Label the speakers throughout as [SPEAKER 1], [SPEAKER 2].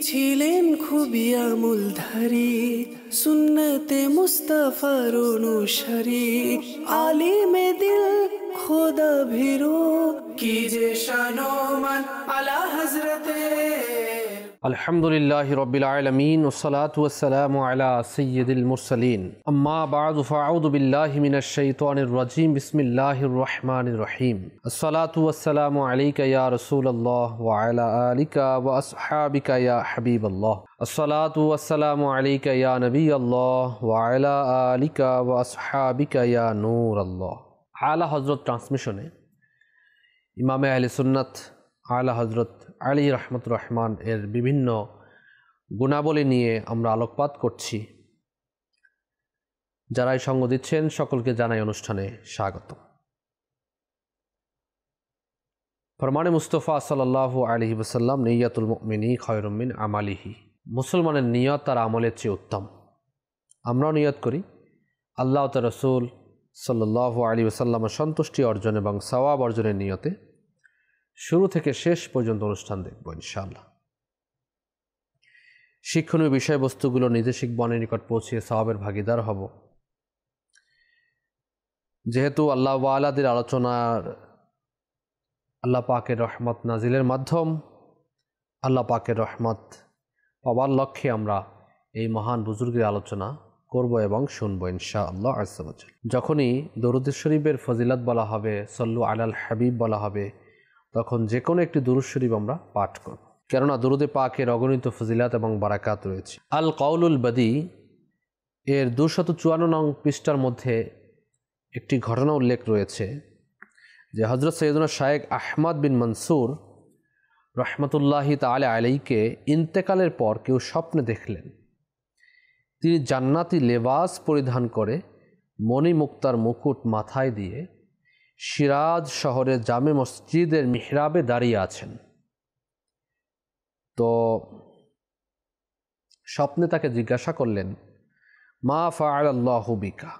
[SPEAKER 1] ছিলেন খুবই আমূলধারী, সুন্নতে মুস্তাফার অনুসারী, আলিমে দিল খোদা ভীরু, কি যে শান-ও-মান আলা হযরতে।
[SPEAKER 2] আলহামদুলিল্লাহি রাব্বিল আলামিন ওয়াসসালাতু ওয়াসসালামু আলা সাইয়্যিদিল মুরসালিন আম্মা বা'দু ফাআউযু বিল্লাহি মিনাশ শাইতানির রাজীম বিসমিল্লাহির রহমানির রহিম আসসালাতু ওয়াসসালামু আলাইকা ইয়া রাসূলুল্লাহ ওয়া আলা আলিকা ওয়া আসহাবিকা ইয়া হাবিবাল্লাহ আসসালাতু ওয়াসসালামু আলাইকা ইয়া নবিয়াল্লাহ ওয়া আলা আলিকা ওয়া আসহাবিকা ইয়া নূরাল্লাহ। আলা হযরত ট্রান্সমিশনে ইমামে আহলে সুন্নাত আলা হযরত আলী রহমতুর রহমান এর বিভিন্ন গুণাবলী নিয়ে আমরা আলোকপাত করছি। যারাই সঙ্গ দিচ্ছেন সকলকে জানাই অনুষ্ঠানে স্বাগত। ফরমানে মুস্তফা সাল্লাল্লাহু আলাইহি ওয়াসাল্লাম, নিয়াতুল মুমিনি খায়রুম মিন আমালিহি। মুসলমানের নিয়ত তার আমলের চেয়ে উত্তম। আমরাও নিয়ত করি আল্লাহ তার রাসূল সাল্লাল্লাহু আলাইহি ওয়াসাল্লামের সন্তুষ্টি অর্জন এবং সওয়াব অর্জনের নিয়তে শুরু থেকে শেষ পর্যন্ত অনুষ্ঠান দেখব ইনশাআল্লাহ। শিক্ষণীয় বিষয়বস্তুগুলো নিজে শিখবনের নিকট পৌঁছিয়ে সওয়াবের ভাগিদার হব। যেহেতু আল্লাহ ওয়ালাদের আলোচনার আল্লাহ পাকের রহমত নাজিলের মাধ্যম, আল্লাহ পাকের রহমত পাওয়ার লক্ষ্যে আমরা এই মহান বুজুর্গের আলোচনা করব এবং শুনবো ইনশাআল্লাহ আযজা ওয়া জাল। যখনই দরুদ শরীফের ফজিলত বলা হবে, সল্লু আলাল হাবিব বলা হবে, তখন যে কোনো একটি দুরূদ শরীফ আমরা পাঠ করব, কেননা দুরুদে পাকের অগণিত ফজিলাত এবং বারাকাত রয়েছে। আল কাউলুল বাদি এর 254 নং পৃষ্ঠার মধ্যে একটি ঘটনা উল্লেখ রয়েছে যে হযরত সৈয়দনা শায়েখ আহমদ বিন মনসুর রহমতুল্লাহি তাআলা আলাইহিকে ইন্তেকালের পর কেউ স্বপ্নে দেখলেন তিনি জান্নাতি লেবাস পরিধান করে মণি মুক্তার মুকুট মাথায় দিয়ে সিরাজ শহরের জামে মসজিদের মিহরাবে দাঁড়িয়ে আছেন। তো স্বপ্নে তাকে জিজ্ঞাসা করলেন, মা ফাআলাল্লাহু বিকা,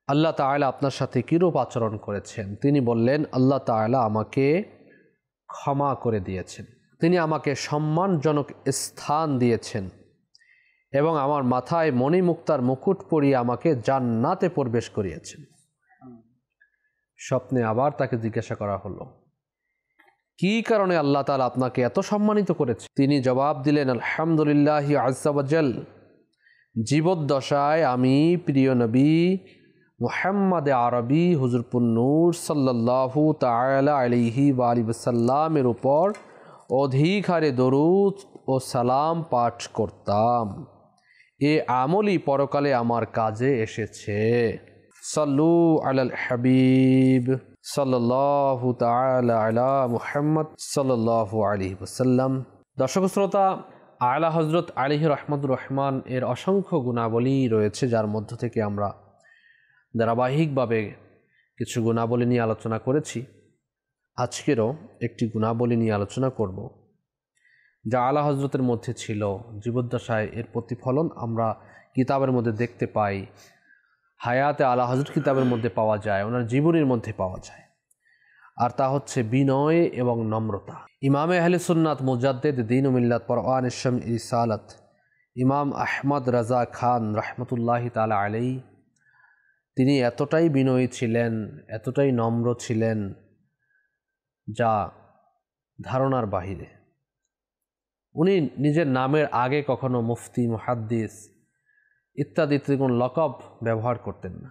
[SPEAKER 2] আল্লাহ তাআলা আপনার সাথে কিরূপ আচরণ করেছেন? তিনি বললেন, আল্লাহ তাআলা আমাকে ক্ষমা করে দিয়েছেন, তিনি আমাকে সম্মানজনক স্থান দিয়েছেন এবং আমার মাথায় মণিমুক্তার মুকুট পরিয়ে আমাকে জান্নাতে প্রবেশ করিয়েছেন। স্বপ্নে আবার তাকে জিজ্ঞাসা করা হলো, কি কারণে আল্লাহ তাআলা আপনাকে এত সম্মানিত করেছে? তিনি জবাব দিলেন, আলহামদুলিল্লাহি আযজা ওয়া জাল, জীবদ্দশায় আমি প্রিয় নবী মুহাম্মদ আরবি হুজুরপুর নূর সাল্লাল্লাহু তাআলা আলাইহি ওয়া আলিহি ওয়াসাল্লামের উপর অধিক হারে দরুদ ও সালাম পাঠ করতাম। এ আমলই পরকালে আমার কাজে এসেছে। সাল্লু আলাল হাবিব সাল্লাল্লাহু তাআলা আলা মুহাম্মদ সাল্লাল্লাহু আলাইহি ওয়াসাল্লাম। দর্শক শ্রোতা, আলা হযরত আলাইহি রহমতুর রহমান এর অসংখ্য গুণাবলী রয়েছে, যার মধ্য থেকে আমরা ধারাবাহিকভাবে কিছু গুণাবলী নিয়ে আলোচনা করেছি। আজকেরও একটি গুণাবলী নিয়ে আলোচনা করব যা আলা হযরতের মধ্যে ছিল। জীবদ্দশায় এর প্রতিফলন আমরা কিতাবের মধ্যে দেখতে পাই, হায়াতে আলা হযরত কিতাবের মধ্যে পাওয়া যায়, ওনার জীবনীর মধ্যে পাওয়া যায়, আর তা হচ্ছে বিনয় এবং নম্রতা। ইমামে আহলে সুন্নাত মুজাদ্দিদ দ্বীন ও মিল্লাত পরওয়ান শাম ইসালাত ইমাম আহমদ রাজা খান রহমতুল্লাহি তাআলা আলাইহি, তিনি এতটাই বিনয়ী ছিলেন, এতটাই নম্র ছিলেন যা ধারণার বাহিরে। উনি নিজের নামের আগে কখনো মুফতি, মুহাদ্দিস ইত্যাদি কোনো লকব ব্যবহার করতেন না।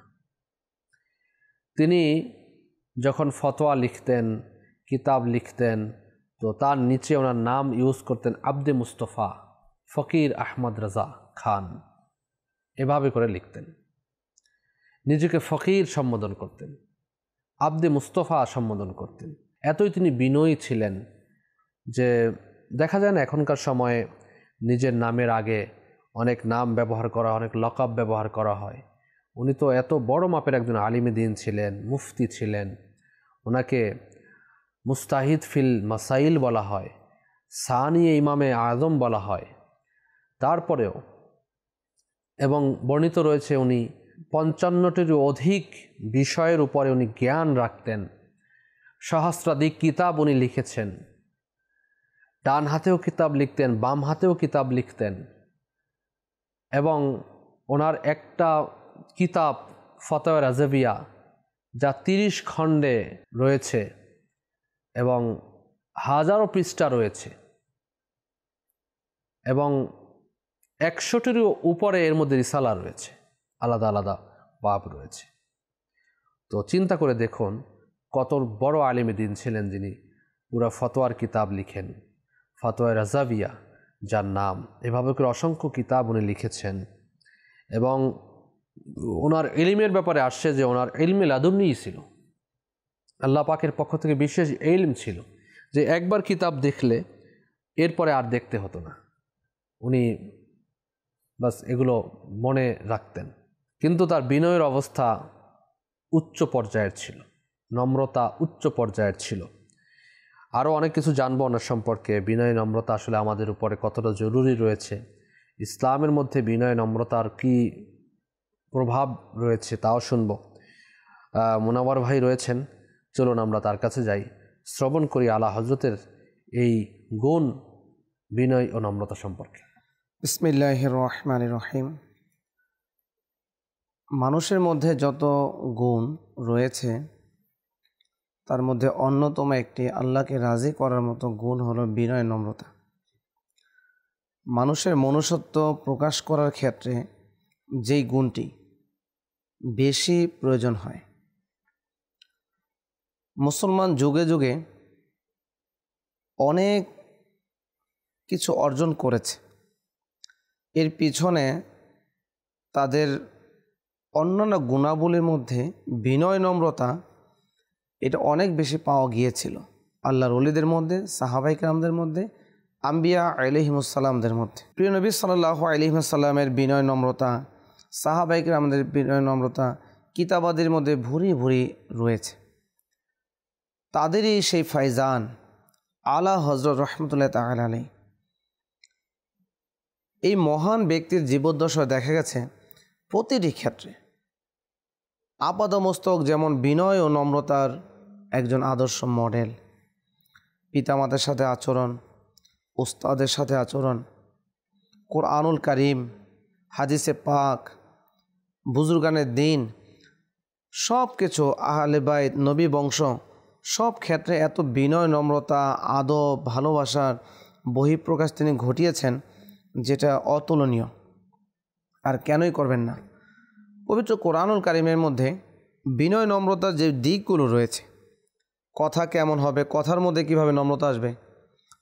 [SPEAKER 2] তিনি যখন ফতোয়া লিখতেন, কিতাব লিখতেন, তো তার নিচে ওনার নাম ইউজ করতেন আব্দে মুস্তফা ফকির আহমদ রাজা খান, এভাবে করে লিখতেন। নিজেকে ফকির সম্বোধন করতেন, আব্দে মুস্তফা সম্বোধন করতেন। এতই তিনি বিনয়ী ছিলেন যে দেখা যায় না এখনকার সময়ে নিজের নামের আগে অনেক নাম ব্যবহার করা, অনেক লকব ব্যবহার করা হয়। উনি তো এত বড় মাপের একজন আলিমে দ্বীন ছিলেন, মুফতি ছিলেন, ওনাকে মুস্তাহিদ ফিল মাসাইল বলা হয়, সানিয়ে ইমামে আজম বলা হয়। তারপরেও এবং বর্ণিত রয়েছে উনি 55টিরও অধিক বিষয়ের উপরে উনি জ্ঞান রাখতেন, সহস্রাধিক কিতাব উনি লিখেছেন। ডান হাতেও কিতাব লিখতেন, বাম হাতেও কিতাব লিখতেন, এবং ওনার একটা কিতাব ফতোয়া রাজাবিয়া যা 30 খণ্ডে রয়েছে এবং হাজারো পৃষ্ঠা রয়েছে, এবং 100টিরও উপরে এর মধ্যে রিসালা রয়েছে, আলাদা আলাদা বাব রয়েছে। তো চিন্তা করে দেখুন কত বড় আলিমে দিন ছিলেন যিনি পুরা ফতোয়ার কিতাব লিখেন, ফতোয়া রাজাবিয়া যার নাম। এভাবে করে অসংখ্য কিতাব উনি লিখেছেন। এবং ওনার ইলমের ব্যাপারে আসছে যে ওনার ইলমে লাদুন্নিই ছিল, আল্লাহ পাকের পক্ষ থেকে বিশেষ ইলম ছিল যে একবার কিতাব দেখলে এরপরে আর দেখতে হতো না, উনি বাস এগুলো মনে রাখতেন। কিন্তু তার বিনয়ের অবস্থা উচ্চ পর্যায়ের ছিল, নম্রতা উচ্চ পর্যায়ের ছিল। আরও অনেক কিছু জানবো ওনার সম্পর্কে, বিনয় নম্রতা আসলে আমাদের উপরে কতটা জরুরি রয়েছে, ইসলামের মধ্যে বিনয় নম্রতার কি প্রভাব রয়েছে তাও শুনবো। মুনাওয়ার ভাই রয়েছেন, চলুন আমরা তার কাছে যাই, শ্রবণ করি আলা হজরতের এই গুণ বিনয় ও নম্রতা সম্পর্কে।
[SPEAKER 3] বিসমিল্লাহির রহমানির রহিম। মানুষের মধ্যে যত গুণ রয়েছে তার মধ্যে অন্যতম একটি আল্লাহকে রাজি করার মতো গুণ হলো বিনয় নম্রতা। মানুষের মনুষ্যত্ব প্রকাশ করার ক্ষেত্রে যেই গুণটি বেশি প্রয়োজন হয়, মুসলমান যুগে যুগে অনেক কিছু অর্জন করেছে, এর পিছনে তাদের অন্যান্য গুণাবলীর মধ্যে বিনয় নম্রতা এটা অনেক বেশি পাওয়া গিয়েছিল আল্লাহর ওলিদের মধ্যে, সাহাবায়ে কেরামদের মধ্যে, আম্বিয়া আলাইহিমুসসালামদের মধ্যে। প্রিয় নবী সাল্লাল্লাহু আলাইহি ওয়াসাল্লামের বিনয় নম্রতা, সাহাবায়ে কেরামদের বিনয় নম্রতা কিতাবাদের মধ্যে ভুরি ভুরি রয়েছে। তাদেরই সেই ফাইজান আলা হযরত রহমতুল্লাহ তাআলা আলাইহি, এই মহান ব্যক্তির জীবদ্দশায় দেখা গেছে প্রতিটি ক্ষেত্রে আপাদমস্তক যেমন বিনয় ও নম্রতার একজন আদর্শ মডেল, পিতামাতার সাথে আচরণ, উস্তাদের সাথে আচরণ, কোরআনুল কারীম, হাদিসে পাক, বুজুর্গানের দিন, সব কিছু আহলে বাইত, নবী বংশ, সব ক্ষেত্রে এত বিনয় নম্রতা, আদব, ভালোবাসার বহিঃপ্রকাশ তিনি ঘটিয়েছেন যেটা অতুলনীয়। আর কেনই করবেন না? পবিত্র কোরআনুল কারীমের মধ্যে বিনয় নম্রতার যে দিকগুলো রয়েছে, কথা কেমন হবে, কথার মধ্যে কিভাবে নম্রতা আসবে,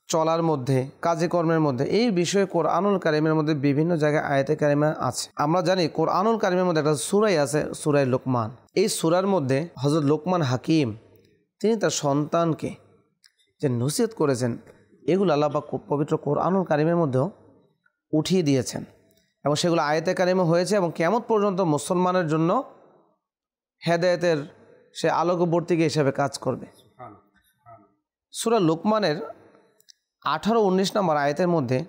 [SPEAKER 3] চলার মধ্যে, কাজে কর্মের মধ্যে, এই বিষয়ে কোরআনুল কারীমের মধ্যে বিভিন্ন জায়গায় আয়াতে কারিমা আছে। আমরা জানি কোরআনুল কারীমের মধ্যে একটা সূরাই আছে, সূরা লোকমান। এই সূরার মধ্যে হযরত লোকমান হাকিম তিনি তার সন্তানকে যে নসিহত করেছেন, এগুলো আল্লাহ পাক পবিত্র কোরআনুল কারীমের মধ্যেও উঠিয়ে দিয়েছেন এবং সেগুলো আয়াতে কারিমে হয়েছে এবং কিয়ামত পর্যন্ত মুসলমানের জন্য হেদায়েতের সে আলোকবর্তিকা হিসেবে কাজ করবে। সূরা লোকমানের 18-19 নম্বর আয়াতের মধ্যে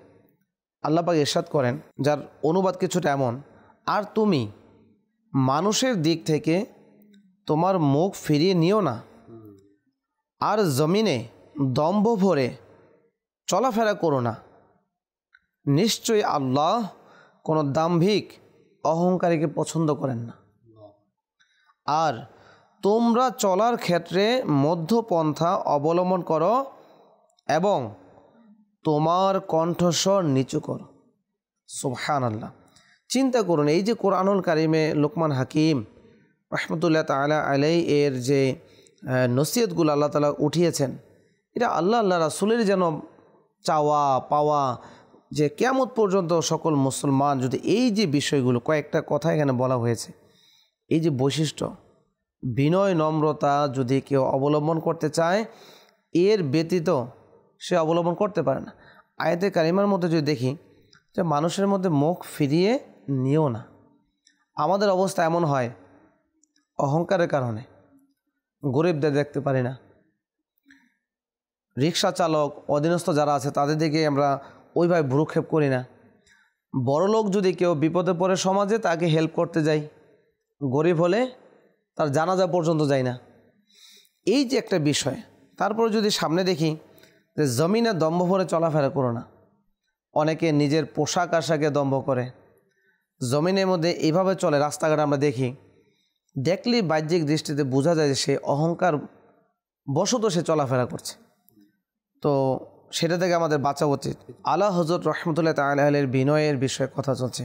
[SPEAKER 3] আল্লাহ পাক ইরশাদ করেন, যার অনুবাদ কিছুটা এমন: আর তুমি মানুষের দিক থেকে তোমার মুখ ফিরিয়ে নিও না, আর জমিনে দম্ভ ভরে চলাফেরা করো না। নিশ্চয়ই আল্লাহ কোনো দাম্ভিক অহংকারীকে পছন্দ করেন না। আর তোমরা চলার ক্ষেত্রে মধ্যপন্থা অবলম্বন করো এবং তোমার কণ্ঠস্বর নিচু করো। সুবহানাল্লাহ। চিন্তা করুন, এই যে কোরআনুল কারীমে লোকমান হাকিম রহমতুল্লাহ তাআলা আলাইহি এর যে নসিহতগুলো আল্লাহ তাআলা উঠিয়েছেন, এটা আল্লাহ রাসূলের যেন চাওয়া পাওয়া যে কিয়ামত পর্যন্ত সকল মুসলমান যদি এই যে বিষয়গুলো, কয়েকটা কথা এখানে বলা হয়েছে, এই যে বৈশিষ্ট্য বিনয় নম্রতা যদি কেউ অবলম্বন করতে চায়, এর ব্যতীত সে অবলম্বন করতে পারে না। আয়াতে কারিমার মধ্যে যদি দেখি যে মানুষের মধ্যে মুখ ফিরিয়ে নিও না। আমাদের অবস্থা এমন হয়, অহংকারের কারণে গরিবদের দেখতে পারি না, রিক্সা চালক, অধীনস্থ যারা আছে তাদের দিকে আমরা ওইভাবে ভ্রুক্ষেপ করি না। বড়লোক যদি কেউ বিপদে পড়ে সমাজে, তাকে হেল্প করতে যাই, গরিব হলে তার জানাজা পর্যন্ত যায় না। এই যে একটা বিষয়। তারপর যদি সামনে দেখি যে জমিনে দম্ভ ভরে চলাফেরা করো না। অনেকে নিজের পোশাক আশাকে দম্ভ করে, জমিনের মধ্যে এইভাবে চলে। রাস্তাঘাটে আমরা দেখি, দেখলেই বাহ্যিক দৃষ্টিতে বোঝা যায় যে সে অহংকার বশত সে চলাফেরা করছে। তো সেটা থেকে আমাদের বাঁচা উচিত। আলা হযরত রহমতুল্লাহ তাআলা আলাইহির বিনয়ের বিষয়ে কথা চলছে।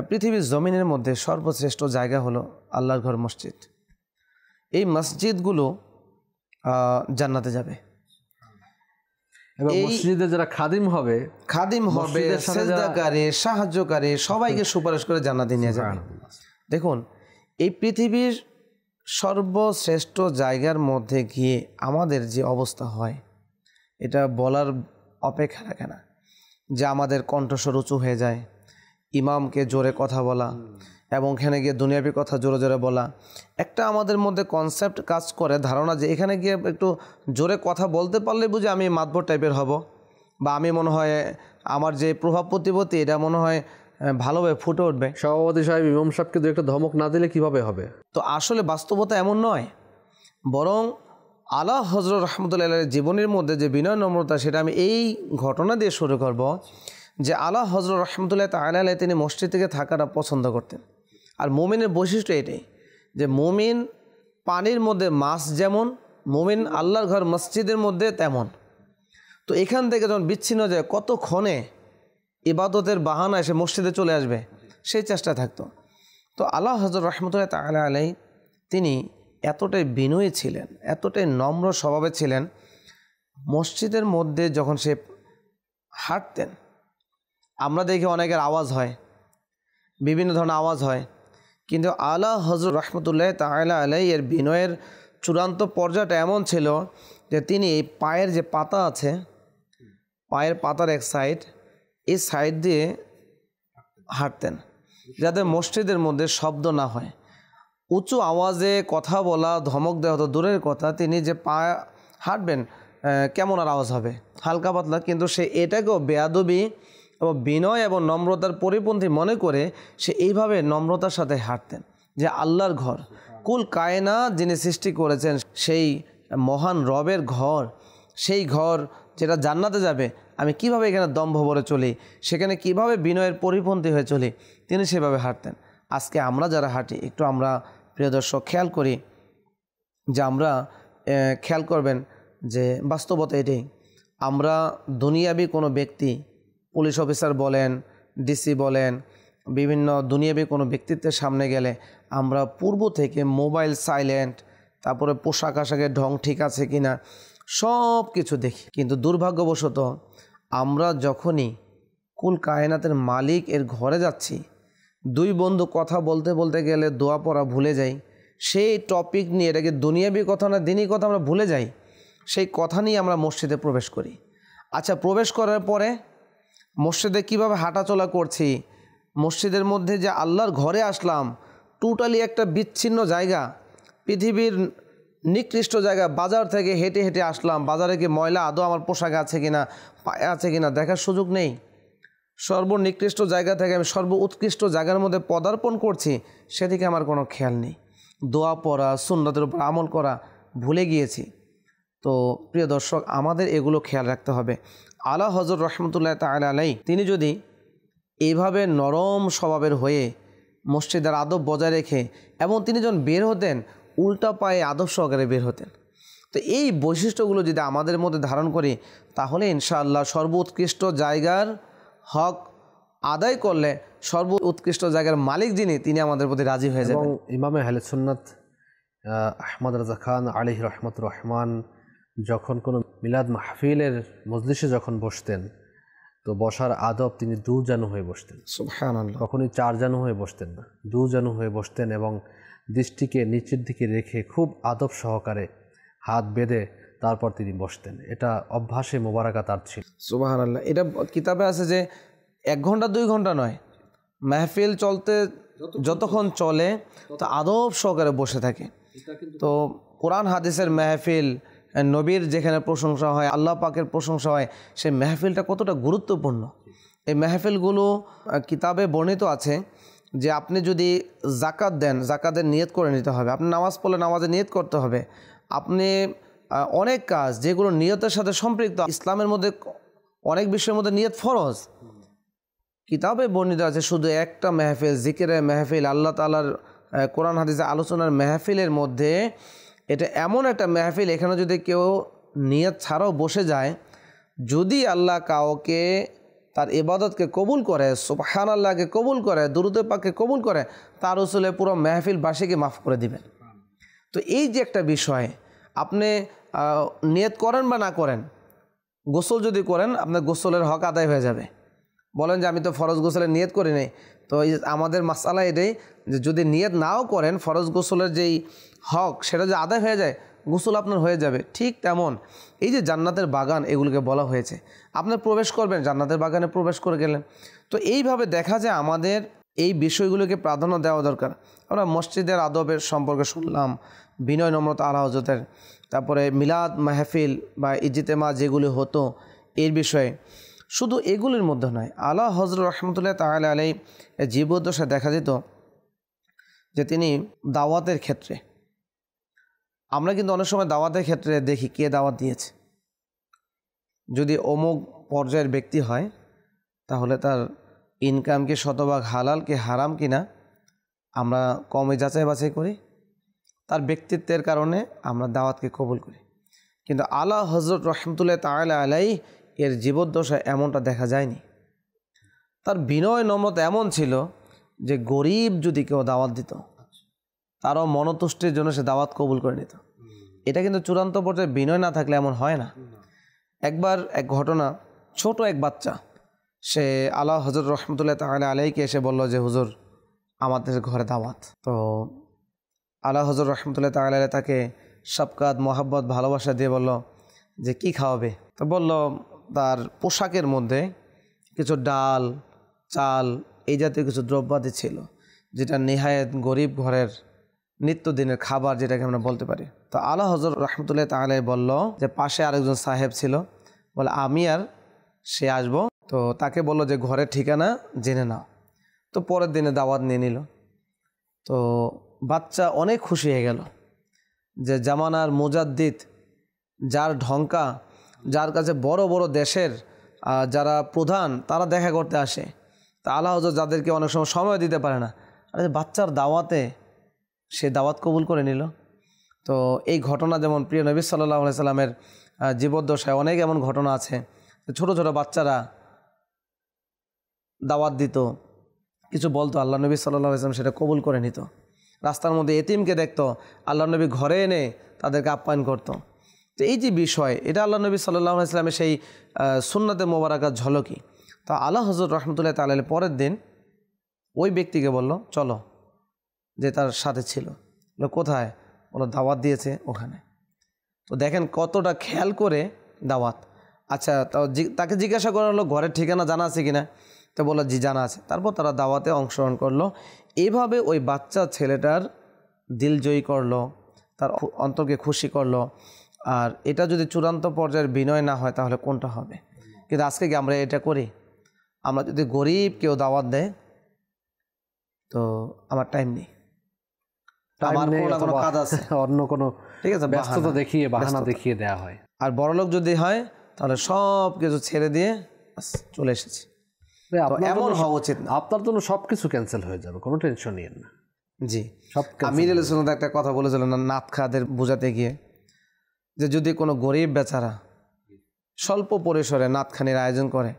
[SPEAKER 3] পৃথিবীর জমিনের মধ্যে সর্বশ্রেষ্ঠ জায়গা হলো আল্লাহর ঘর, মসজিদ। এই মসজিদগুলো জান্নাতে যাবে।
[SPEAKER 2] এবং মসজিদে যারা খাদিম হবে,
[SPEAKER 3] সেজদাকারী, সাহায্যকারী, সবাইকে সুপারিশ করে জান্নাতে নিয়ে যাবে। দেখুন, এই পৃথিবীর সর্বশ্রেষ্ঠ জায়গার মধ্যে গিয়ে আমাদের যে অবস্থা হয়, এটা বলার অপেক্ষা রাখে না। যে আমাদের কণ্ঠস্বর উঁচু হয়ে যায়, ইমামকে জোরে কথা বলা এবং এখানে গিয়ে দুনিয়াবি কথা জোরে জোরে বলা, একটা আমাদের মধ্যে কনসেপ্ট কাজ করে, ধারণা যে এখানে গিয়ে একটু জোরে কথা বলতে পারলে বুঝে আমি মাতবর টাইপের হব, বা আমি মনে হয় আমার যে প্রভাব প্রতিপত্তি এটা মনে হয় ভালোভাবে ফুটে উঠবে।
[SPEAKER 2] সভাপতি সাহেব, ইমাম সাহেবকে দু একটা ধমক না দিলে কিভাবে হবে?
[SPEAKER 3] তো আসলে বাস্তবতা এমন নয়, বরং আলা হযরত রহমতুল্লাহ আলাইহির জীবনের মধ্যে যে বিনয় নম্রতা, সেটা আমি এই ঘটনা দিয়ে শুরু করব। যে আলা হযরত রহমতুল্লাহ তাআলা আলাইহি তিনি মসজিদ থেকে থাকাটা পছন্দ করতেন। আর মুমিনের বৈশিষ্ট্য এটাই যে মুমিন পানির মধ্যে মাছ যেমন, মুমিন আল্লাহর ঘর মসজিদের মধ্যে তেমন। তো এখান থেকে যখন বিচ্ছিন্ন যায়, কতক্ষণে ইবাদতের বাহানায় সে মসজিদে চলে আসবে, সেই চেষ্টা থাকতো। তো আলা হযরত রহমতুল্লাহ তাআলা আলাইহি তিনি এতটাই বিনয়ী ছিলেন, এতটাই নম্র স্বভাবে ছিলেন, মসজিদের মধ্যে যখন সে হাঁটতেন, আমরা দেখি অনেকের আওয়াজ হয়, বিভিন্ন ধরনের আওয়াজ হয়, কিন্তু আলা হযরত রহমতুল্লাহ তাআলা আলাইহি এর বিনয়ের চূড়ান্ত পর্যায়টা এমন ছিল যে তিনি পায়ের যে পাতা আছে, পায়ের পাতার এক সাইড, এই সাইড দিয়ে হাঁটতেন, যাতে মসজিদের মধ্যে শব্দ না হয়। উঁচু আওয়াজে কথা বলা, ধমক দেওয়া হতো দূরের কথা, তিনি যে পা হাঁটবেন কেমন আর আওয়াজ হবে, হালকা পাতলা, কিন্তু সে এটাকেও বেয়াদবি এবং বিনয় এবং নম্রতার পরিপন্থী মনে করে সে এইভাবে নম্রতার সাথে হাঁটতেন। যে আল্লাহর ঘর, কুল কায়নাত যিনি সৃষ্টি করেছেন, সেই মহান রবের ঘর, সেই ঘর যেটা জান্নাতে যাবে, আমি কিভাবে এখানে দম্ভ ভরে চলি, সেখানে কিভাবে বিনয়ের পরিপন্থী হয়ে চলি, তিনি সেভাবে হাঁটতেন। আজকে আমরা যারা হাঁটি, একটু আমরা প্রিয় দর্শক খেয়াল করি, যে আমরা খেয়াল করবেন যে বাস্তবতা এটাই, আমরা দুনিয়াবি কোনো ব্যক্তি, পুলিশ অফিসার বলেন, ডিসি বলেন, বিভিন্ন দুনিয়াবি কোনো ব্যক্তিত্বের সামনে গেলে আমরা পূর্ব থেকে মোবাইল সাইলেন্ট, তারপরে পোশাক আশাকের ঢং ঠিক আছে কিনা, সব কিছু দেখি। কিন্তু দুর্ভাগ্যবশত আমরা যখনই কুল কায়নাতের মালিক এর ঘরে যাচ্ছি, দুই বন্ধু কথা বলতে বলতে গেলে দোয়া পড়া ভুলে যাই, সেই টপিক নিয়ে, এটাকে দুনিয়াবি কথা না দিনই কথা আমরা ভুলে যাই, সেই কথা নিয়ে আমরা মসজিদে প্রবেশ করি। আচ্ছা, প্রবেশ করার পরে মসজিদে কিভাবে হাঁটাচলা করছি, মসজিদের মধ্যে যে আল্লাহর ঘরে আসলাম, টোটালি একটা বিচ্ছিন্ন জায়গা, পৃথিবীর নিকৃষ্ট জায়গা, বাজার থেকে হেঁটে হেঁটে আসলাম, বাজারে কি ময়লা আদৌ আমার পোশাক আছে কিনা, পায়ে আছে কিনা দেখার সুযোগ নেই। সর্বনিকৃষ্ট জায়গা থেকে আমি সর্ব উৎকৃষ্ট জায়গার মধ্যে পদার্পণ করছি, সেদিকে আমার কোনো খেয়াল নেই। দোয়া পড়া, সুন্নতের উপর আমল করা ভুলে গিয়েছি। তো প্রিয় দর্শক, আমাদের এগুলো খেয়াল রাখতে হবে। আলা হযরত রহমতুল্লাহ তাআলা আলাইহি তিনি যদি এইভাবে নরম স্বভাবের হয়ে মসজিদের আদব বজায় রেখে, এবং তিনি যখন বের হতেন উল্টা পায়ে আদব সহকারে বের হতেন। তো এই বৈশিষ্ট্যগুলো যদি আমাদের মধ্যে ধারণ করি, তাহলে ইনশাআল্লাহ সর্বোৎকৃষ্ট জায়গার হক আদায় করলে সর্ব উৎকৃষ্ট জায়গার মালিক যিনি, তিনি আমাদের প্রতি রাজি হয়ে যাবেন।
[SPEAKER 2] এবং ইমামে আহলে সুন্নাত আহমদ রাজা খান আলাইহি রহমতুর রহমান যখন কোনো মিলাদ মাহফিলের মজলিসে যখন বসতেন, তো বসার আদব তিনি দুজানু হয়ে বসতেন।
[SPEAKER 3] সুবহানাল্লাহ।
[SPEAKER 2] কখনই চারজানু হয়ে বসতেন না, দুজানু হয়ে বসতেন, এবং দৃষ্টিকে নিচের দিকে রেখে খুব আদব সহকারে হাত বেঁধে তারপর তিনি বসতেন। এটা অভ্যাসে মোবারকা তার ছিল।
[SPEAKER 3] সুবহানাল্লাহ। এটা কিতাবে আছে যে 1 ঘন্টা 2 ঘন্টা নয়, মাহফিল চলতে যতক্ষণ চলে তো আদব সহকারে বসে থাকে। তো কোরআন হাদিসের মাহফিল, নবীর যেখানে প্রশংসা হয়, আল্লাহ পাকের প্রশংসা হয়, সেই মাহফিলটা কতটা গুরুত্বপূর্ণ। এই মাহফিলগুলো কিতাবে বর্ণিত আছে যে আপনি যদি জাকাত দেন, জাকাতের নিয়ত করে নিতে হবে। আপনি নামাজ পড়লে নামাজের নিয়ত করতে হবে। আপনি অনেক কাজ যেগুলো নিয়তের সাথে সম্পৃক্ত, ইসলামের মধ্যে অনেক বিষয়ের মধ্যে নিয়ত ফরজ। কিতাবে বর্ণিত আছে শুধু একটা মেহফিল, জিকিরের মেহফিল, আল্লাহ তাআলার কোরআন হাদিসে আলোচনার মেহফিলের মধ্যে এটা এমন একটা মেহফিল, এখানে যদি কেউ নিয়ত ছাড়াও বসে যায়, যদি আল্লাহ কাউকে তার ইবাদতকে কবুল করে, সুবহানাল্লাহকে কবুল করে, দুরূদ পাককে কবুল করে, তার উসুলে পুরো মেহফিলবাসীকে মাফ করে দিবেন। তো এই যে একটা বিষয়, আপনি নিয়ত করেন বা না করেন, গোসল যদি করেন আপনার গোসলের হক আদায় হয়ে যাবে। বলেন যে আমি তো ফরজ গোসলের নিয়ত করি নাই, তো এই আমাদের মাসালা এটাই যে যদি নিয়ত নাও করেন, ফরজ গোসলের যেই হক সেটা যে আদায় হয়ে যায়, গোসল আপনার হয়ে যাবে। ঠিক তেমন এই যে জান্নাতের বাগান, এগুলোকে বলা হয়েছে, আপনার প্রবেশ করবেন, জান্নাতের বাগানে প্রবেশ করে গেলেন। তো এইভাবে দেখা যায় আমাদের এই বিষয়গুলোকে প্রাধান্য দেওয়া দরকার। আমরা মসজিদের আদবের সম্পর্কে শুনলাম, বিনয় নম্রতা আলা হযরতের, তারপরে মিলাদ মাহফিল বা ইজতেমা যেগুলি হতো এর বিষয়ে, শুধু এগুলির মধ্যে নয়, আলা হযরত রহমতুল্লাহ তাআলা আলাইহি জীবদ্দশায় দেখা যেত যে তিনি দাওয়াতের ক্ষেত্রে, আমরা কিন্তু অনেক সময় দাওয়াতের ক্ষেত্রে দেখি কে দাওয়াত দিয়েছে। যদি অমুক পর্যায়ের ব্যক্তি হয় তাহলে তার ইনকাম কি শতভাগ হালাল কি হারাম কিনা আমরা কমে যাচাই বাছাই করি, তার ব্যক্তিত্বের কারণে আমরা দাওয়াতকে কবুল করি। কিন্তু আলা হযরত রহমতুল্লাহ তাআলা আলাইহি এর জীবদ্দশায় এমনটা দেখা যায়নি। তার বিনয় নম্রতা এমন ছিল যে গরিব যদি কেউ দাওয়াত দিত, তারও মনতুষ্টির জন্য সে দাওয়াত কবুল করে নিত। এটা কিন্তু চূড়ান্ত পর্যায়ে বিনয় না থাকলে এমন হয় না। একবার এক ঘটনা, ছোট এক বাচ্চা সে আলা হযরত রহমতুল্লাহ তাআলা আলাইহিকে এসে বলল যে হুজুর আমাদের ঘরে দাওয়াত। তো আলা হযরত রহমতুল্লাহ তাআলা আলাইহি তাকে শফকাত মোহাব্বত ভালোবাসা দিয়ে বলল যে কি খাওয়াবে। তো বলল তার পোশাকের মধ্যে কিছু ডাল চাল এই জাতীয় কিছু দ্রব্যাদি ছিল, যেটা নেহায়েত গরিব ঘরের নিত্যদিনের খাবার, যেটাকে আমরা বলতে পারি। তো আলা হযরত রহমতুল্লাহ তাআলা আলাইহি বলল যে পাশে আরেকজন সাহেব ছিল, বলে আমি আর সে আসবো। তো তাকে বলল যে ঘরের ঠিকানা জেনে নাও। তো পরের দিনে দাওয়াত নিয়ে নিল। তো বাচ্চা অনেক খুশি হয়ে গেল যে জামানার মুজাদ্দিদ, যার ঢঙ্কা, যার কাছে বড় বড় দেশের যারা প্রধান তারা দেখা করতে আসে, তা আলা হযরত যাদেরকে অনেক সময় দিতে পারে না, আর বাচ্চার দাওয়াতে সে দাওয়াত কবুল করে নিল। তো এই ঘটনা যেমন প্রিয় নবী সাল্লাল্লাহু আলাইহি সাল্লামের জীবদ্দশায় অনেক এমন ঘটনা আছে, ছোট ছোট বাচ্চারা দাওয়াত দিত, কিছু বলতো, আল্লাহ নবী সাল্লাল্লাহু আলাইহি সাল্লাম সেটা কবুল করে নিত। রাস্তার মধ্যে এতিমকে দেখতো, আল্লাহ নবী ঘরে এনে তাদেরকে আপ্যায়ন করতো। তো এই যে বিষয়, এটা আল্লাহ নবী সাল্লাল্লাহু আলাইহি সাল্লামের সেই সুন্নাতে মোবারকার ঝলকি। তা আলা হযরত রহমতুল্লাহ তাআলা আলাইহি পরের দিন ওই ব্যক্তিকে বলল চলো, যে তার সাথে ছিল, কোথায়, বলো দাওয়াত দিয়েছে ওখানে। তো দেখেন কতটা খেয়াল করে দাওয়াত। আচ্ছা, তাকে জিজ্ঞাসা করা হলো ঘরের ঠিকানা জানা আছে কিনা, তো বললো জি জানা আছে। তারপর তারা দাওয়াতে অংশগ্রহণ করলো। এইভাবে ওই বাচ্চা ছেলেটার দিল জয়ী করলো, তার অন্তরকে খুশি করলো। আর এটা যদি চূড়ান্ত পর্যায়ের বিনয় না হয় তাহলে কোনটা হবে? কিন্তু আজকে কি আমরা এটা করি? আমরা যদি গরিব কেউ দাওয়াত দেয়, তো আমার টাইম নেই, আমার কোনো কাজ আছে,
[SPEAKER 2] অন্য কোনো,
[SPEAKER 3] ঠিক আছে,
[SPEAKER 2] ব্যস্ততা দেখিয়ে বাহানা দেখিয়ে দেওয়া হয়।
[SPEAKER 3] আর বড়লোক যদি হয় তাহলে সব কিছু ছেড়ে দিয়ে চলে এসেছি। এমন হওয়া উচিত না।
[SPEAKER 2] আপনার জন্য সবকিছু ক্যান্সেল হয়ে যাবে, কোনো টেনশন নিয়েন না।
[SPEAKER 3] জি, আমির আলাইহিস সালাম একটা কথা বলেছিলেন নাত খাদের বোঝাতে গিয়ে, যে যদি কোনো গরিব বেচারা স্বল্প পরিসরে নাতখানির আয়োজন করে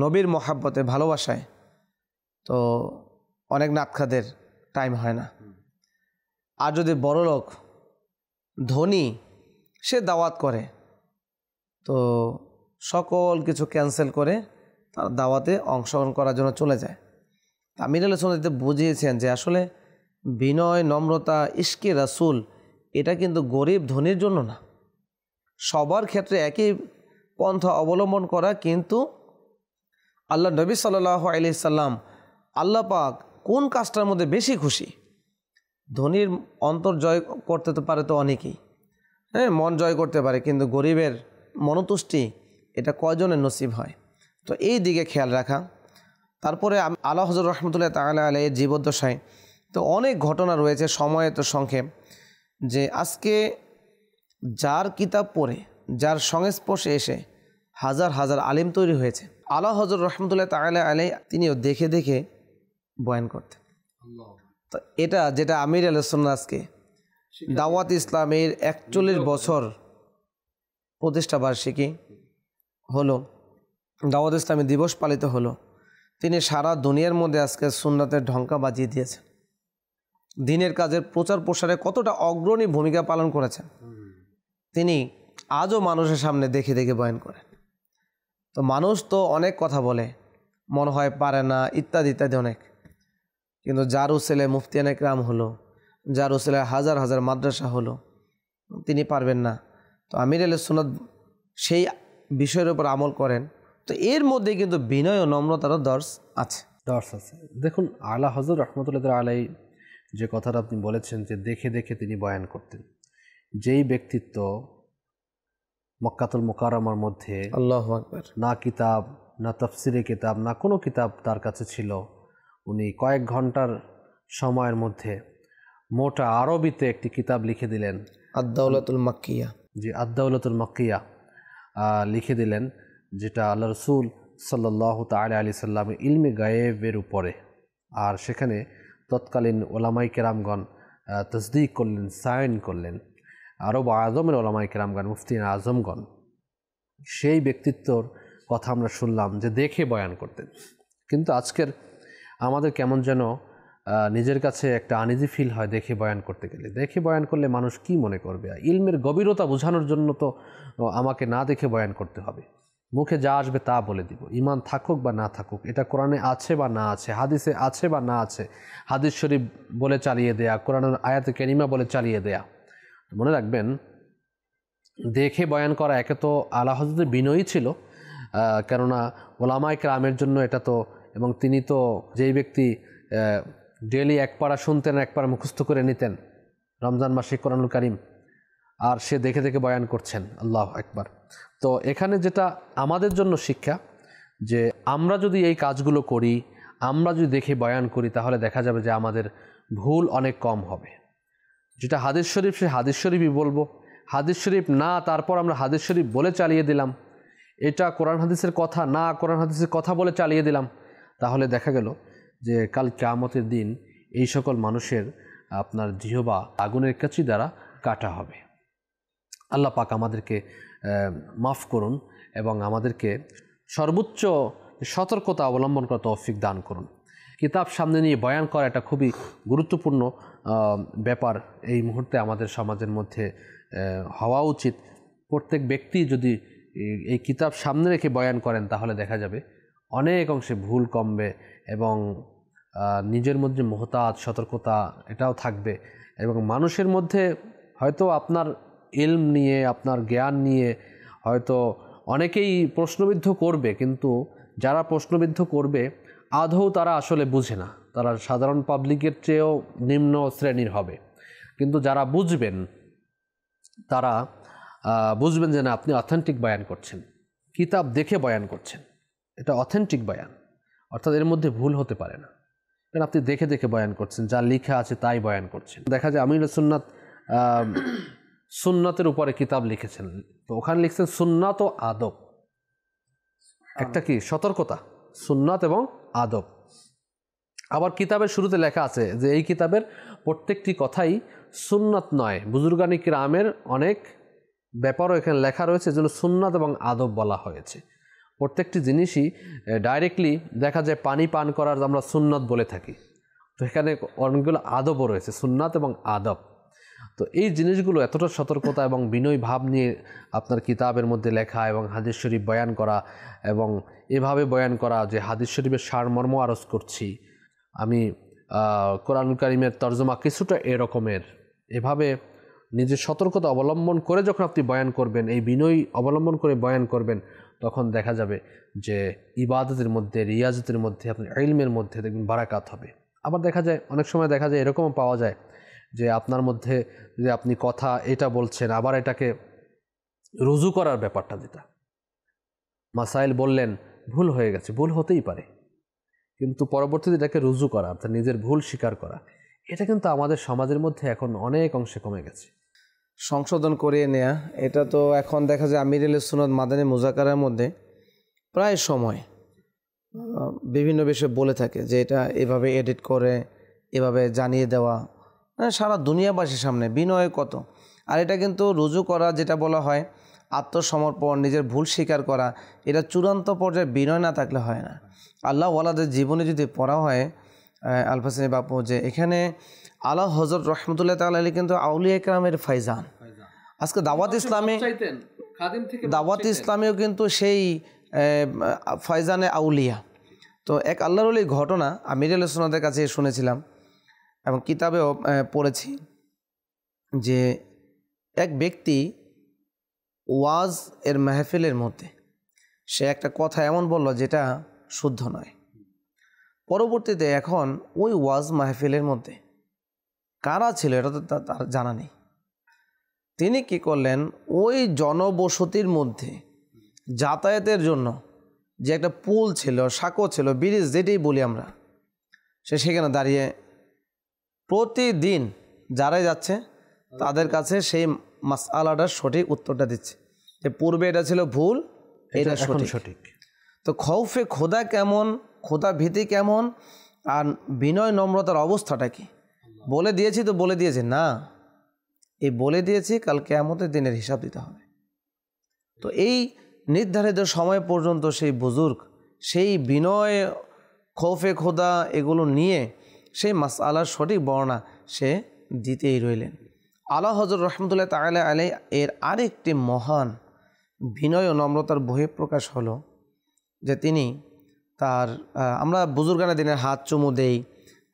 [SPEAKER 3] নবীর মহাব্বতে ভালোবাসায়, তো অনেক নাতখাদের টাইম হয় না। আর যদি বড়লোক ধনী সে দাওয়াত করে, তো সকল কিছু ক্যান্সেল করে তার দাওয়াতে অংশগ্রহণ করার জন্য চলে যায়। আমির আলাইহিস সালাম বুঝিয়েছেন যে আসলে বিনয় নম্রতা ইশকে রাসূল এটা কিন্তু গরিব ধনীর জন্য না, সবার ক্ষেত্রে একই পন্থা অবলম্বন করা। কিন্তু আল্লাহ নবী সাল্লাল্লাহু আলাইহি সাল্লাম, আল্লাহ পাক কোন কাজটার মধ্যে বেশি খুশি? ধনীর অন্তর জয় করতে তো পারে তো অনেকেই, হ্যাঁ, মন জয় করতে পারে, কিন্তু গরিবের মনতুষ্টি এটা কয়জনের নসিব হয়? তো এই দিকে খেয়াল রাখা। তারপরে আলা হযরত রহমতুল্লাহ তাআলা আলাইহি জীবদ্দশায় তো অনেক ঘটনা রয়েছে, সময়ে তো সংক্ষেপ, যে আজকে যার কিতাব পড়ে, যার সংস্পর্শে এসে হাজার হাজার আলিম তৈরি হয়েছে। আলা হযরত রহমতুল্লাহ তাআলা আলাইহি তিনিও দেখে দেখে বয়ান করতেন। তো এটা যেটা আমির আহলে সুন্নাহ আজকে দাওয়াত ইসলামের 41 বছর প্রতিষ্ঠা বার্ষিকী হলো, দাওয়াত ইসলামী দিবস পালিত হলো, তিনি সারা দুনিয়ার মধ্যে আজকে সুন্নাতের ঢঙ্কা বাজিয়ে দিয়েছেন। দ্বীনের কাজের প্রচার প্রসারে কতটা অগ্রণী ভূমিকা পালন করেছেন। তিনি আজও মানুষের সামনে দেখে দেখে বয়ান করেন। তো মানুষ তো অনেক কথা বলে, মনে হয় পারে না, ইত্যাদি ইত্যাদি অনেক, কিন্তু যার উসিলায় মুফতিয়ান ইকরাম হলো, যার উসিলায় হাজার হাজার মাদ্রাসা হলো, তিনি পারবেন না। তো আমির আহলে সুন্নাত সেই বিষয়ের উপর আমল করেন। তো এর মধ্যে কিন্তু বিনয় ও নম্রতারও দর্শ আছে।
[SPEAKER 2] দেখুন, আলা হযরত রহমতুল্লাহ আলাইহি যে কথাটা আপনি বলেছেন যে দেখে দেখে তিনি বয়ান করতেন, যেই ব্যক্তিত্ব মক্কাতুল মুকাররমার মধ্যে
[SPEAKER 3] আল্লাহু আকবার
[SPEAKER 2] না কিতাব, না তাফসিরে কিতাব, না কোনো কিতাব তার কাছে ছিল, উনি কয়েক ঘন্টার সময়ের মধ্যে মোটা আরবিতে একটি কিতাব লিখে দিলেন,
[SPEAKER 3] আদ-দাওলাতুল মাক্কিয়া।
[SPEAKER 2] জি, আদ-দাওলাতুল মাক্কিয়া লিখে দিলেন, যেটা আল্লাহ রসুল সাল্লাল্লাহু তাআলা আলাইহি সাল্লামের ইলমে গায়েবের উপরে। আর সেখানে তৎকালীন ওলামাই কেরামগণ তসদিক করলেন, সাইন করলেন, আরব আজমের ওলামাই কেরামগণ, মুফতিন আজমগণ। সেই ব্যক্তিত্বর কথা আমরা শুনলাম যে দেখে বয়ান করতেন। কিন্তু আজকের আমাদের কেমন যেন নিজের কাছে একটা আনইজি ফিল হয় দেখে বয়ান করতে গেলে। দেখে বয়ান করলে মানুষ কি মনে করবে? ইলমের গভীরতা বোঝানোর জন্য তো আমাকে না দেখে বয়ান করতে হবে, মুখে যা আসবে তা বলে দিব, ইমান থাকুক বা না থাকুক, এটা কোরআনে আছে বা না আছে, হাদিসে আছে বা না আছে, হাদিস শরীফ বলে চালিয়ে দেয়া, কোরআনের আয়াতে কারিমা বলে চালিয়ে দেয়া। মনে রাখবেন, দেখে বয়ান করা একে তো আলা হযরতের বিনয়ী ছিল, কেননা ওলামায়ে কেরামের জন্য এটা তো, এবং তিনি তো যেই ব্যক্তি ডেলি এক পারা শুনতেন, এক পারা মুখস্থ করে নিতেন, রমজান মাসে কোরআনুল কারীম, আর সে দেখে দেখে বয়ান করছেন। আল্লাহু আকবার। তো এখানে যেটা আমাদের জন্য শিক্ষা, যে আমরা যদি এই কাজগুলো করি, আমরা যদি দেখে বয়ান করি, তাহলে দেখা যাবে যে আমাদের ভুল অনেক কম হবে। যেটা হাদিস শরীফ, সে হাদিস শরীফই বলবো, হাদিস শরীফ না তারপর আমরা হাদিস শরীফ বলে চালিয়ে দিলাম, এটা কোরআন হাদিসের কথা না কোরআন হাদিসের কথা বলে চালিয়ে দিলাম, তাহলে দেখা গেল যে কাল কিয়ামতের দিন এই সকল মানুষের আপনার জিহবা আগুনের কাছি দ্বারা কাটা হবে। আল্লাহ পাক আমাদেরকে মাফ করুন এবং আমাদেরকে সর্বোচ্চ সতর্কতা অবলম্বন করা তৌফিক দান করুন। কিতাব সামনে নিয়ে বয়ান করা এটা খুবই গুরুত্বপূর্ণ ব্যাপার এই মুহূর্তে আমাদের সমাজের মধ্যে হওয়া উচিত। প্রত্যেক ব্যক্তি যদি এই কিতাব সামনে রেখে বয়ান করেন, তাহলে দেখা যাবে অনেক অংশে ভুল কমবে এবং নিজের মধ্যে মুহতাত সতর্কতা এটাও থাকবে, এবং মানুষের মধ্যে হয়তো আপনার ইলম নিয়ে, আপনার জ্ঞান নিয়ে হয়তো অনেকেই প্রশ্নবিদ্ধ করবে, কিন্তু যারা প্রশ্নবিদ্ধ করবে আদৌ তারা আসলে বুঝে না, তারা সাধারণ পাবলিকের চেয়েও নিম্ন শ্রেণীর হবে। কিন্তু যারা বুঝবেন, তারা বুঝবেন যে না, আপনি অথেন্টিক বয়ান করছেন, কিতাব দেখে বয়ান করছেন, এটা অথেন্টিক বয়ান, অর্থাৎ এর মধ্যে ভুল হতে পারে না, কারণ আপনি দেখে দেখে বয়ান করছেন, যা লেখা আছে তাই বয়ান করছেন। দেখা যায় আমির সুন্নাত সুন্নাতের উপরে কিতাব লিখেছেন, তো ওখানে লিখছেন সুন্নাত ও আদব, একটা কি সতর্কতা, সুন্নাত এবং আদব। আবার কিতাবের শুরুতে লেখা আছে যে এই কিতাবের প্রত্যেকটি কথাই সুন্নাত নয়, বুজুর্গানি কিরামের অনেক ব্যাপারও এখানে লেখা রয়েছে, যেন সুন্নাত এবং আদব বলা হয়েছে। প্রত্যেকটি জিনিসই ডাইরেক্টলি দেখা যায় পানি পান করার আমরা সুন্নাত বলে থাকি, তো এখানে অনেকগুলো আদবও রয়েছে, সুন্নাত এবং আদব। তো এই জিনিসগুলো এতটা সতর্কতা এবং বিনয় ভাব নিয়ে আপনার কিতাবের মধ্যে লেখা এবং হাদিস শরীফ বয়ান করা, এবং এভাবে বয়ান করা যে হাদিস শরীফের সারমর্ম আরজ করছি আমি, কোরআনুল কারীমের তর্জমা কিছুটা এরকমের, এভাবে নিজের সতর্কতা অবলম্বন করে যখন আপনি বয়ান করবেন, এই বিনয় অবলম্বন করে বয়ান করবেন, তখন দেখা যাবে যে ইবাদতের মধ্যে, রিয়াজতের মধ্যে, আপনার ইলমের মধ্যে দেখবেন বারাকাত হবে। আবার দেখা যায়, অনেক সময় দেখা যায় এরকমও পাওয়া যায় যে আপনার মধ্যে যে আপনি কথা এটা বলছেন, আবার এটাকে রুজু করার ব্যাপারটা, যেটা মাসাইল বললেন ভুল হয়ে গেছে, ভুল হতেই পারে, কিন্তু পরবর্তীতে এটাকে রুজু করা, অর্থাৎ নিজের ভুল স্বীকার করা, এটা কিন্তু আমাদের সমাজের মধ্যে এখন অনেক অংশে কমে গেছে।
[SPEAKER 3] সংশোধন করিয়ে নেওয়া, এটা তো এখন দেখা যায় আমিরুল সুন্নাত মাদানী মুযাকারার মধ্যে প্রায় সময় বিভিন্ন বিষয়ে বলে থাকে যে এটা এভাবে এডিট করে এভাবে জানিয়ে দেওয়া, সারা দুনিয়াবাসীর সামনে বিনয় কত। আর এটা কিন্তু রুজু করা, যেটা বলা হয় আত্মসমর্পণ, নিজের ভুল স্বীকার করা, এটা চূড়ান্ত পর্যায়ে বিনয় না থাকলে হয় না। আল্লাহ ওয়ালাদের জীবনে যদি পড়া হয় আলফাসিনী বাপু, যে এখানে আলা হযরত রহমতুল্লাহ তাআলা আলাইহি কিন্তু আউলিয়া কেরামের ফাইজান। আজকে দাওয়াত ইসলামেও কিন্তু সেই ফাইজানে আউলিয়া। তো এক আল্লাহর ওলি ঘটনা আমিরুল সুন্নাতের কাছে শুনেছিলাম এবং কিতাবেও পড়েছি, যে এক ব্যক্তি ওয়াজ এর মাহফিলের মধ্যে সে একটা কথা এমন বলল যেটা শুদ্ধ নয়। পরবর্তীতে এখন ওই ওয়াজ মাহফিলের মধ্যে কারা ছিল এটা তো তার জানা নেই। তিনি কি করলেন, ওই জনবসতির মধ্যে যাতায়াতের জন্য যে একটা পুল ছিল, সাঁকো ছিল, ব্রিজ যেটাই বলি আমরা, সে সেখানে দাঁড়িয়ে প্রতিদিন যারাই যাচ্ছে তাদের কাছে সেই মাসআলাটার সঠিক উত্তরটা দিচ্ছে, যে পূর্বে এটা ছিল ভুল, এটা সঠিক। তো খৌফে খোদা কেমন, খোদা ভীতি কেমন, আর বিনয় নম্রতার অবস্থাটা কি? বলে দিয়েছি তো বলে দিয়েছি না, এই বলে দিয়েছি, কাল কিয়ামতের দিনের হিসাব দিতে হবে। তো এই নির্ধারিত সময় পর্যন্ত সেই বুজুর্গ সেই বিনয়, খৌফে খোদা এগুলো নিয়ে সেই মাসআলার সঠিক বর্ণনা সে দিতেই রইলেন। আলা হযরত রহমতুল্লাহ তাআলা আলাইহি এর আরেকটি মহান বিনয় ও নম্রতার বহিঃপ্রকাশ হলো যে তিনি তার, আমরা বুজুর্গানের দিনের হাত চুমু দেই,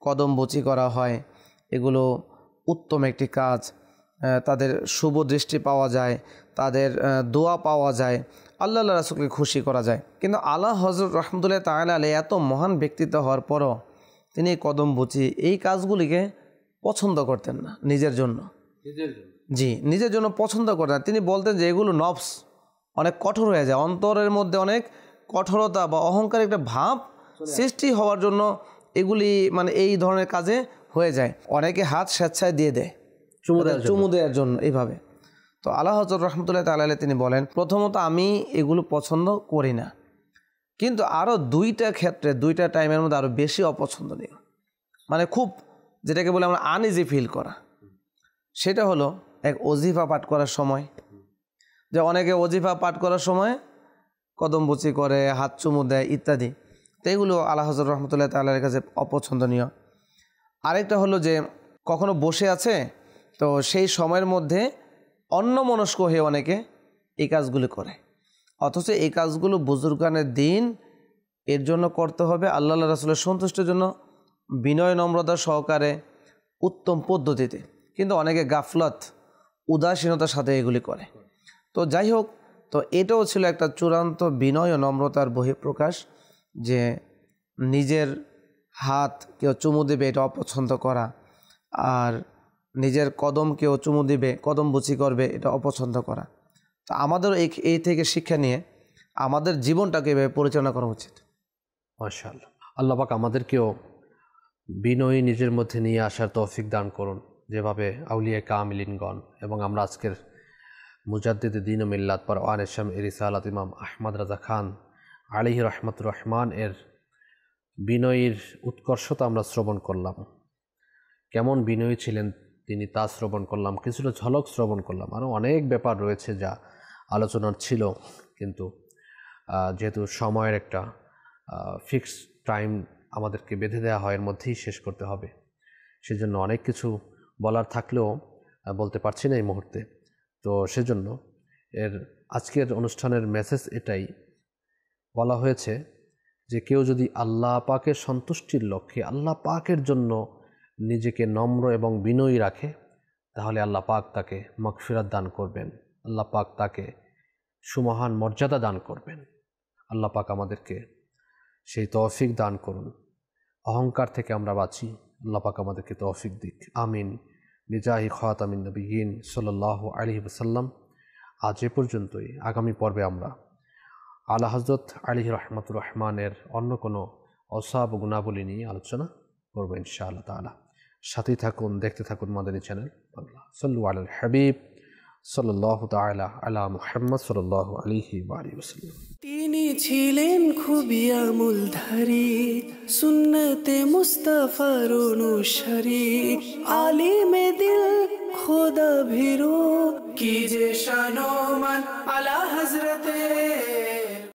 [SPEAKER 3] কদম বচি করা হয়, এগুলো উত্তম একটি কাজ, তাদের শুভ দৃষ্টি পাওয়া যায়, তাদের দোয়া পাওয়া যায়, আল্লাহ রাসূলকে খুশি করা যায়। কিন্তু আলা হযরত রহমতুল্লাহ তাআলা আলাইহি এত মহান ব্যক্তিত্ব হওয়ার পরও তিনি কদম বচি এই কাজগুলিকে পছন্দ করতেন না নিজের জন্য। জি, নিজের জন্য পছন্দ করতেন। তিনি বলতেন যে এগুলো নফস, অনেক কঠোর হয়ে যায়, অন্তরের মধ্যে অনেক কঠোরতা বা অহংকার একটা ভাব সৃষ্টি হওয়ার জন্য এগুলি মানে এই ধরনের কাজে হয়ে যায়। অনেকে হাত স্বেচ্ছায় দিয়ে দেয় চুমু দেওয়ার জন্য এইভাবে। তো আলা হযরত রহমতুল্লাহ তাআলা আলাইহি তিনি বলেন, প্রথমত আমি এগুলো পছন্দ করি না, কিন্তু আরও দুইটা ক্ষেত্রে, দুইটা টাইমের মধ্যে আরও বেশি অপছন্দনীয়, মানে খুব যেটাকে বলে আমরা আনইজি ফিল করা, সেটা হলো এক ওজিফা পাঠ করার সময়। যে অনেকে ওজিফা পাঠ করার সময় কদম বচি করে, হাত চুমু দেয় ইত্যাদি, তো এগুলো আলা হযরত রহমতুল্লাহ তাআলার কাছে অপছন্দনীয়। আরেকটা হলো যে কখনো বসে আছে তো সেই সময়ের মধ্যে অন্যমনস্ক হয়ে অনেকে এই কাজগুলি করে, অথচ এই কাজগুলো বুজুর্গানের দিন এর জন্য করতে হবে আল্লাহ রাসূলের সন্তুষ্টির জন্য, বিনয় নম্রতা সহকারে, উত্তম পদ্ধতিতে। কিন্তু অনেকে গাফলত, উদাসীনতার সাথে এগুলি করে। তো যাই হোক, তো এটাও ছিল একটা চূড়ান্ত বিনয় ও নম্রতার বহিঃপ্রকাশ, যে নিজের হাত কেউ চুমু দেবে এটা অপছন্দ করা, আর নিজের কদম কেউ চুমু দিবে, কদম বুচি করবে, এটা অপছন্দ করা। তো আমাদের এই থেকে শিক্ষা নিয়ে আমাদের জীবনটাকে এভাবে পরিচালনা করা উচিত।
[SPEAKER 2] মাশাআল্লাহ, আল্লাহ পাক আমাদেরকেও বিনয়ী নিজের মধ্যে নিয়ে আসার তৌফিক দান করুন, যেভাবে আউলিয়া কামিলিনগণ এবং আমরা আজকের মুজাদ্দিদে দ্বীন ও মিল্লাত পরওয়ান শাম রিসালাত ইমাম আহমদ রাজা খান আলাইহি রহমতুর রহমান এর বিনয়ীর উৎকর্ষতা আমরা শ্রবণ করলাম। কেমন বিনয়ী ছিলেন তিনি তা শ্রবণ করলাম, কিছুটা ঝলক শ্রবণ করলাম। আরও অনেক ব্যাপার রয়েছে যা আলোচনার ছিল, কিন্তু যেহেতু সময়ের একটা ফিক্সড টাইম আমাদেরকে বেঁধে দেওয়া হয়, এর মধ্যেই শেষ করতে হবে, সেজন্য অনেক কিছু বলার থাকলেও বলতে পারছি না এই মুহূর্তে। তো সেজন্য আজকের অনুষ্ঠানের মেসেজ এটাই বলা হয়েছে যে কেউ যদি আল্লাহ পাকের সন্তুষ্টির লক্ষ্যে আল্লাহ পাকের জন্য নিজেকে নম্র এবং বিনয়ী রাখে, তাহলে আল্লাহ পাক তাকে মাগফিরাত দান করবেন, আল্লাহ পাক তাকে সুমহান মর্যাদা দান করবেন। আল্লাহ পাক আমাদেরকে সেই তৌফিক দান করুন। অহংকার থেকে আমরা বাঁচি, আল্লাহ পাক আমাদেরকে তৌফিক দিক, আমিন। বিজাহি খাতামিন নবিয়্যিন সাল্লাল্লাহু আলাইহি ওয়াসাল্লাম। আজ এ পর্যন্তই। আগামী পর্বে আমরা আলা হযরত আলাইহি রহমতুর রহমানের অন্য কোনো অসাব গুণাবলী নিয়ে আলোচনা করবো ইনশাআল্লাহ তাআলা। সাথেই থাকুন, দেখতে থাকুন মাদানী চ্যানেল বাংলা। সাল্লু আলাল হাবিব সাল্লাল্লাহু তাআলা আলা মুহাম্মদ সাল্লাল্লাহু আলাইহি ওয়া আলিহি ওয়াসাল্লাম।
[SPEAKER 1] তিনি ছিলেন খুবই আমলধারী, সুন্নতে মুস্তাফার অনুসারী, আলিমে দিল খোদা ভীরু, কি যে শানো মান আলা হযরতে